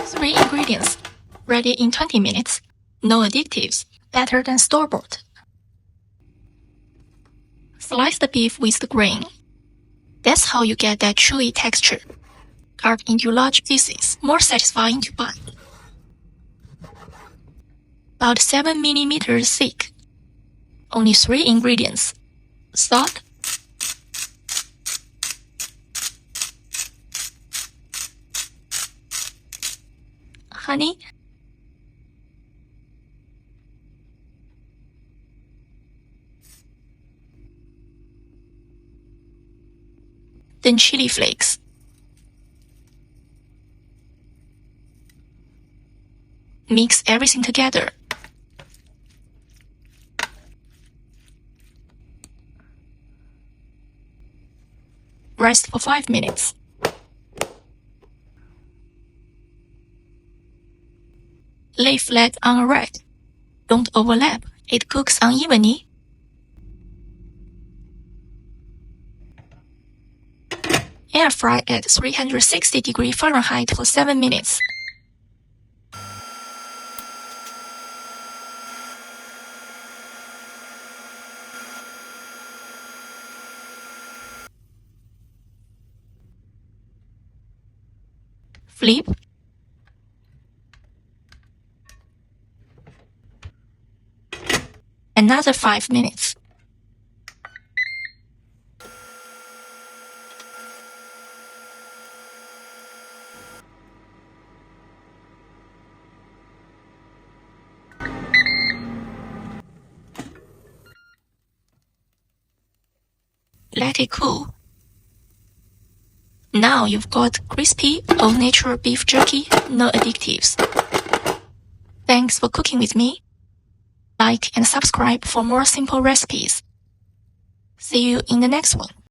3 ingredients, ready in 20 minutes. No additives, better than store-bought. Slice the beef with the grain. That's how you get that chewy texture. Cut into large pieces, more satisfying to bite. About 7 mm thick. Only 3 ingredients. Salt, honey, then chili flakes. Mix everything together. Rest for 5 minutes. Lay flat on a rack. Don't overlap, it cooks unevenly. Air fry at 360 degrees Fahrenheit for 7 minutes. Flip. Another 5 minutes. Let it cool. Now you've got crispy, all-natural beef jerky, no additives. Thanks for cooking with me. Like and subscribe for more simple recipes. See you in the next one.